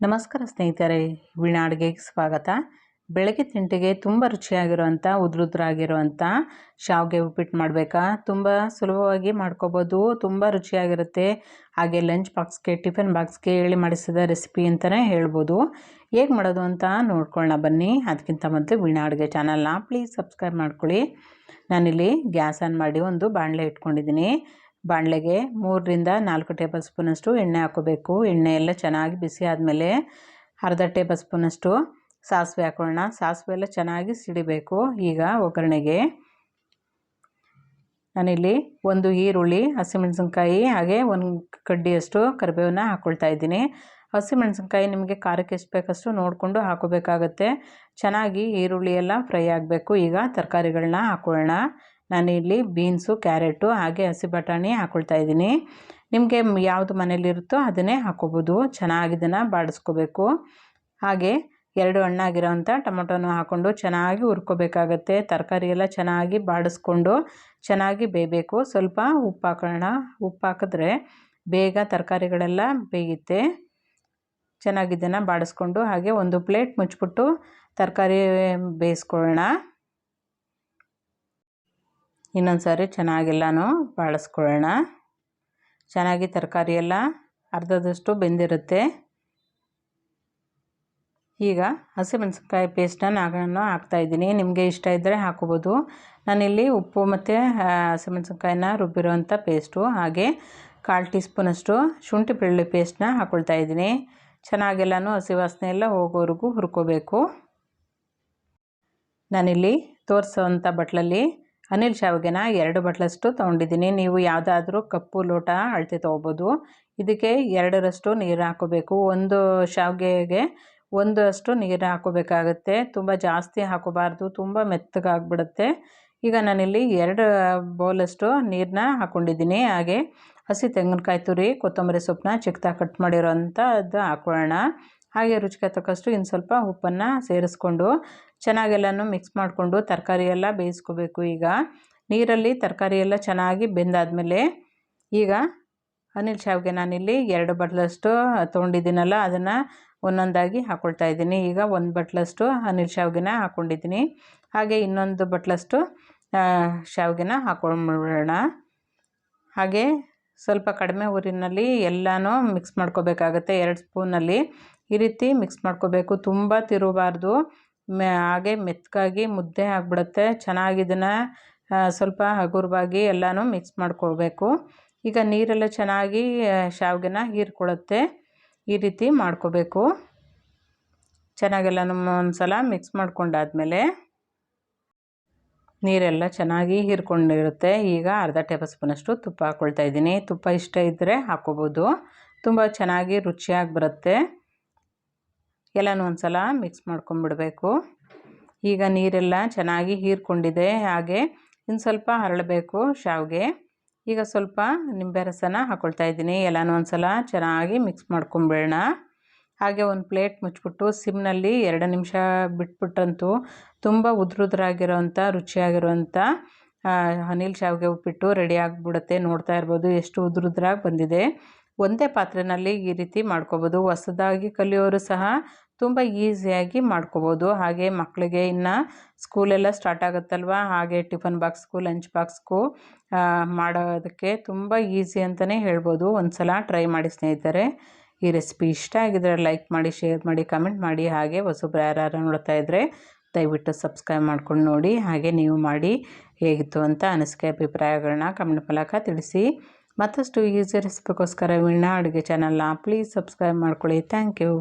ನಮಸ್ಕಾರ ಸ್ನೇಹಿತರೆ, ವೀಣಾ ಅಡುಗೆಗೆ ಸ್ವಾಗತ. ಬೆಳಗ್ಗೆ ತಿಂಡಿಗೆ ತುಂಬ ರುಚಿಯಾಗಿರುವಂಥ ಉದ್ರುದ್ರಾಗಿರುವಂಥ ಶಾವಿಗೆ ಉಪ್ಪಿಟ್ಟು ಮಾಡಬೇಕಾ? ತುಂಬ ಸುಲಭವಾಗಿ ಮಾಡ್ಕೋಬೋದು, ತುಂಬ ರುಚಿಯಾಗಿರುತ್ತೆ. ಹಾಗೆ ಲಂಚ್ ಬಾಕ್ಸ್ಗೆ, ಟಿಫಿನ್ ಬಾಕ್ಸ್ಗೆ ಹೇಳಿ ಮಾಡಿಸಿದ ರೆಸಿಪಿ ಅಂತಲೇ ಹೇಳ್ಬೋದು. ಹೇಗೆ ಮಾಡೋದು ಅಂತ ನೋಡ್ಕೊಳ್ಳೋಣ ಬನ್ನಿ. ಅದಕ್ಕಿಂತ ಮೊದಲು ವೀಣಾ ಅಡುಗೆ ಚಾನಲ್ನ ಪ್ಲೀಸ್ ಸಬ್ಸ್ಕ್ರೈಬ್ ಮಾಡ್ಕೊಳ್ಳಿ. ನಾನಿಲ್ಲಿ ಗ್ಯಾಸ್ ಆನ್ ಮಾಡಿ ಒಂದು ಬಾಣಲೆ ಇಟ್ಕೊಂಡಿದ್ದೀನಿ. ಬಾಣಲೆಗೆ 3ರಿಂದ 4 ಟೇಬಲ್ ಸ್ಪೂನಷ್ಟು ಎಣ್ಣೆ ಹಾಕೋಬೇಕು. ಎಣ್ಣೆ ಎಲ್ಲ ಚೆನ್ನಾಗಿ ಬಿಸಿ ಆದಮೇಲೆ ಅರ್ಧ ಟೇಬಲ್ ಸ್ಪೂನಷ್ಟು ಸಾಸಿವೆ ಹಾಕೊಳ್ಳೋಣ. ಸಾಸಿವೆ ಎಲ್ಲ ಚೆನ್ನಾಗಿ ಸಿಡಿಬೇಕು. ಈಗ ಒಗ್ಗರಣೆಗೆ ನಾನಿಲ್ಲಿ ಒಂದು ಈರುಳ್ಳಿ, ಹಸಿಮೆಣಸಿನ್ಕಾಯಿ ಹಾಗೆ ಒಂದು ಕಡ್ಡಿಯಷ್ಟು ಕರಿಬೇವನ್ನ ಹಾಕ್ಕೊಳ್ತಾ ಇದ್ದೀನಿ. ಹಸಿಮೆಣಸಿನ್ಕಾಯಿ ನಿಮಗೆ ಖಾರಕ್ಕೆ ಎಷ್ಟು ಬೇಕಷ್ಟು ನೋಡಿಕೊಂಡು ಹಾಕೋಬೇಕಾಗತ್ತೆ. ಚೆನ್ನಾಗಿ ಈರುಳ್ಳಿ ಎಲ್ಲ ಫ್ರೈ ಆಗಬೇಕು. ಈಗ ತರಕಾರಿಗಳನ್ನ ಹಾಕೊಳ್ಳೋಣ. ನಾನಿಲ್ಲಿ ಬೀನ್ಸು, ಕ್ಯಾರೆಟು ಹಾಗೆ ಹಸಿ ಬಟಾಣಿ ಹಾಕ್ಕೊಳ್ತಾ ಇದ್ದೀನಿ. ನಿಮಗೆ ಯಾವುದು ಮನೇಲಿರುತ್ತೋ ಅದನ್ನೇ ಹಾಕ್ಕೋಬೋದು. ಚೆನ್ನಾಗಿ ಇದನ್ನು ಬಾಡಿಸ್ಕೋಬೇಕು. ಹಾಗೆ 2 ಹಣ್ಣಾಗಿರೋವಂಥ ಟೊಮೊಟೊನೂ ಹಾಕ್ಕೊಂಡು ಚೆನ್ನಾಗಿ ಹುರ್ಕೋಬೇಕಾಗತ್ತೆ. ತರಕಾರಿ ಎಲ್ಲ ಚೆನ್ನಾಗಿ ಬಾಡಿಸ್ಕೊಂಡು ಚೆನ್ನಾಗಿ ಬೇಯಬೇಕು. ಸ್ವಲ್ಪ ಉಪ್ಪು ಹಾಕೋಣ. ಉಪ್ಪು ಹಾಕಿದ್ರೆ ಬೇಗ ತರಕಾರಿಗಳೆಲ್ಲ ಬೇಯುತ್ತೆ. ಚೆನ್ನಾಗಿ ಇದನ್ನು ಬಾಡಿಸ್ಕೊಂಡು ಹಾಗೆ ಒಂದು ಪ್ಲೇಟ್ ಮುಚ್ಚಿಬಿಟ್ಟು ತರಕಾರಿ ಬೇಯಿಸ್ಕೊಳ್ಳೋಣ. ಇನ್ನೊಂದು ಸಾರಿ ಚೆನ್ನಾಗೆಲ್ಲನೂ ಬಾಡಿಸ್ಕೊಳ್ಳೋಣ. ಚೆನ್ನಾಗಿ ತರಕಾರಿ ಎಲ್ಲ ಅರ್ಧದಷ್ಟು ಬೆಂದಿರುತ್ತೆ. ಈಗ ಹಸಿಮೆಣಸಿನ್ಕಾಯಿ ಪೇಸ್ಟನ್ನು ನಾನು ಹಾಕ್ತಾಯಿದ್ದೀನಿ. ನಿಮಗೆ ಇಷ್ಟ ಇದ್ದರೆ ಹಾಕೋಬೋದು. ನಾನಿಲ್ಲಿ ಉಪ್ಪು ಮತ್ತು ಹಸಿಮೆಣಸಿನ್ಕಾಯಿನ ರುಬ್ಬಿರೋವಂಥ ಪೇಸ್ಟು ಹಾಗೆ 1/4 ಟೀ ಸ್ಪೂನಷ್ಟು ಶುಂಠಿ ಬೆಳ್ಳುಳ್ಳಿ ಪೇಸ್ಟನ್ನ ಹಾಕ್ಕೊಳ್ತಾ ಇದ್ದೀನಿ. ಚೆನ್ನಾಗೆಲ್ಲನೂ ಹಸಿ ವಾಸನೆ ಎಲ್ಲ ಹೋಗೋವರೆಗೂ ಹುರ್ಕೋಬೇಕು. ನಾನಿಲ್ಲಿ ತೋರಿಸೋವಂಥ ಬಟ್ಲಲ್ಲಿ ಅನಿಲ್ ಶಾವಿಗೆನ 2 ಬಟ್ಲಷ್ಟು ತೊಗೊಂಡಿದ್ದೀನಿ. ನೀವು ಯಾವುದಾದ್ರೂ ಕಪ್ಪು ಲೋಟ ಅಳತೆ ತೊಗೋಬೋದು. ಇದಕ್ಕೆ 2ರಷ್ಟು ನೀರು ಹಾಕೋಬೇಕು. ಒಂದು ಶಾವಿಗೆಗೆ 1 ನೀರು ಹಾಕೋಬೇಕಾಗತ್ತೆ. ತುಂಬ ಜಾಸ್ತಿ ಹಾಕೋಬಾರ್ದು, ತುಂಬ ಮೆತ್ತಗಾಗ್ಬಿಡುತ್ತೆ. ಈಗ ನಾನಿಲ್ಲಿ 2 ಬೌಲಷ್ಟು ನೀರನ್ನ ಹಾಕ್ಕೊಂಡಿದ್ದೀನಿ. ಹಾಗೆ ಹಸಿ ತೆಂಗಿನಕಾಯಿ ತುರಿ, ಕೊತ್ತಂಬರಿ ಸೊಪ್ಪನ್ನ ಚಿಕ್ಕದಾಗಿ ಕಟ್ ಮಾಡಿರೋಂಥದ್ದು ಹಾಕೊಳ್ಳೋಣ. ಹಾಗೆ ರುಚಿಗೆ ತಕ್ಕಷ್ಟು ಇನ್ನು ಸ್ವಲ್ಪ ಉಪ್ಪನ್ನು ಸೇರಿಸ್ಕೊಂಡು ಚೆನ್ನಾಗೆಲ್ಲನೂ ಮಿಕ್ಸ್ ಮಾಡಿಕೊಂಡು ತರಕಾರಿ ಎಲ್ಲ ಬೇಯಿಸ್ಕೋಬೇಕು. ಈಗ ನೀರಲ್ಲಿ ತರಕಾರಿ ಎಲ್ಲ ಚೆನ್ನಾಗಿ ಬೆಂದಾದಮೇಲೆ ಈಗ ಅನಿಲ್ ಶಾವಿಗೆ ನಾನಿಲ್ಲಿ 2 ಬಟ್ಲಷ್ಟು ತೊಗೊಂಡಿದ್ದೀನಲ್ಲ ಅದನ್ನು ಒಂದೊಂದಾಗಿ ಹಾಕ್ಕೊಳ್ತಾ ಇದ್ದೀನಿ. ಈಗ 1 ಬಟ್ಲಷ್ಟು ಅನಿಲ್ ಶಾವಿಗೆನ ಹಾಕ್ಕೊಂಡಿದ್ದೀನಿ. ಹಾಗೆ ಇನ್ನೊಂದು ಬಟ್ಲಷ್ಟು ಶಾವಿಗೆನ ಹಾಕ್ಕೊಂಡ್ಬಿಡೋಣ. ಹಾಗೆ ಸ್ವಲ್ಪ ಕಡಿಮೆ ಊರಿನಲ್ಲಿ ಎಲ್ಲನೂ ಮಿಕ್ಸ್ ಮಾಡ್ಕೋಬೇಕಾಗತ್ತೆ. 2 ಸ್ಪೂನಲ್ಲಿ ಈ ರೀತಿ ಮಿಕ್ಸ್ ಮಾಡ್ಕೋಬೇಕು. ತುಂಬ ತಿರುಗಬಾರ್ದು, ಹಾಗೆ ಮೆತ್ತಗಾಗಿ ಮುದ್ದೆ ಆಗಿಬಿಡುತ್ತೆ. ಚೆನ್ನಾಗಿ ಇದನ್ನು ಸ್ವಲ್ಪ ಹಗುರವಾಗಿ ಎಲ್ಲನೂ ಮಿಕ್ಸ್ ಮಾಡ್ಕೊಳ್ಬೇಕು. ಈಗ ನೀರೆಲ್ಲ ಚೆನ್ನಾಗಿ ಶಾವಿಗೆನ ಹೀರ್ಕೊಳ್ಳುತ್ತೆ. ಈ ರೀತಿ ಮಾಡ್ಕೋಬೇಕು. ಚೆನ್ನಾಗೆಲ್ಲನೂ ಒಂದು ಸಲ ಮಿಕ್ಸ್ ಮಾಡ್ಕೊಂಡಾದಮೇಲೆ ನೀರೆಲ್ಲ ಚೆನ್ನಾಗಿ ಹೀರ್ಕೊಂಡಿರುತ್ತೆ. ಈಗ ಅರ್ಧ ಟೇಬಲ್ ಸ್ಪೂನಷ್ಟು ತುಪ್ಪ ಹಾಕ್ಕೊಳ್ತಾ ಇದ್ದೀನಿ. ತುಪ್ಪ ಇಷ್ಟ ಇದ್ದರೆ ಹಾಕ್ಕೋಬೋದು. ತುಂಬ ಚೆನ್ನಾಗಿ ರುಚಿಯಾಗಿ ಬರುತ್ತೆ. ಎಲ್ಲನೂ ಒಂದು ಸಲ ಮಿಕ್ಸ್ ಮಾಡ್ಕೊಂಬಿಡಬೇಕು. ಈಗ ನೀರೆಲ್ಲ ಚೆನ್ನಾಗಿ ಹೀರ್ಕೊಂಡಿದೆ. ಹಾಗೆ ಇನ್ನು ಸ್ವಲ್ಪ ಹರಳಬೇಕು ಶಾವಿಗೆ. ಈಗ ಸ್ವಲ್ಪ ನಿಂಬೆ ರಸನ ಹಾಕ್ಕೊಳ್ತಾ ಇದ್ದೀನಿ. ಎಲ್ಲನೂ ಒಂದು ಸಲ ಚೆನ್ನಾಗಿ ಮಿಕ್ಸ್ ಮಾಡ್ಕೊಂಬಿಡೋಣ. ಹಾಗೆ ಒಂದು ಪ್ಲೇಟ್ ಮುಚ್ಚಿಬಿಟ್ಟು ಸಿಮ್ನಲ್ಲಿ 2 ನಿಮಿಷ ಬಿಟ್ಬಿಟ್ಟಂತೂ ತುಂಬ ಉದ್ರುದ್ರಾಗಿರೋವಂಥ ರುಚಿಯಾಗಿರುವಂಥ ಅನಿಲ್ ಶಾವಿಗೆ ಉಪ್ಪಿಟ್ಟು ರೆಡಿ ಆಗಿಬಿಡುತ್ತೆ. ನೋಡ್ತಾ ಇರ್ಬೋದು ಎಷ್ಟು ಉದ್ರುದ್ರಾಗಿ ಬಂದಿದೆ. ಒಂದೇ ಪಾತ್ರೆಯಲ್ಲಿ ಈ ರೀತಿ ಮಾಡ್ಕೋಬೋದು. ಹೊಸದಾಗಿ ಕಲಿಯೋರು ಸಹ ತುಂಬ ಈಸಿಯಾಗಿ ಮಾಡ್ಕೋಬೋದು. ಹಾಗೆ ಮಕ್ಕಳಿಗೆ ಇನ್ನು ಸ್ಕೂಲೆಲ್ಲ ಸ್ಟಾರ್ಟ್ ಆಗುತ್ತಲ್ವ, ಹಾಗೆ ಟಿಫನ್ ಬಾಕ್ಸ್ಗೂ ಲಂಚ್ ಬಾಕ್ಸ್ಗೂ ಮಾಡೋದಕ್ಕೆ ತುಂಬ ಈಸಿ ಅಂತಲೇ ಹೇಳ್ಬೋದು. ಒಂದು ಸಲ ಟ್ರೈ ಮಾಡಿ ಸ್ನೇಹಿತರೆ. ಈ ರೆಸಿಪಿ ಇಷ್ಟ ಆಗಿದ್ರೆ ಲೈಕ್ ಮಾಡಿ, ಶೇರ್ ಮಾಡಿ, ಕಮೆಂಟ್ ಮಾಡಿ. ಹಾಗೆ ಹೊಸಬ್ರು ಯಾರು ನೋಡ್ತಾ ಇದ್ದರೆ ದಯವಿಟ್ಟು ಸಬ್ಸ್ಕ್ರೈಬ್ ಮಾಡ್ಕೊಂಡು ನೋಡಿ. ಹಾಗೆ ನೀವು ಮಾಡಿ ಹೇಗಿತ್ತು ಅಂತ ಅನಿಸಿಕೆ ಅಭಿಪ್ರಾಯಗಳನ್ನ ಕಮೆಂಟ್ ಮೂಲಕ ತಿಳಿಸಿ. ಮತ್ತಷ್ಟು ಈಸಿ ರೆಸಿಪಿಗೋಸ್ಕರ ವೀಣಾ ಅಡುಗೆ ಚಾನಲ್ನ ಪ್ಲೀಸ್ ಸಬ್ಸ್ಕ್ರೈಬ್ ಮಾಡ್ಕೊಳ್ಳಿ. Thank you.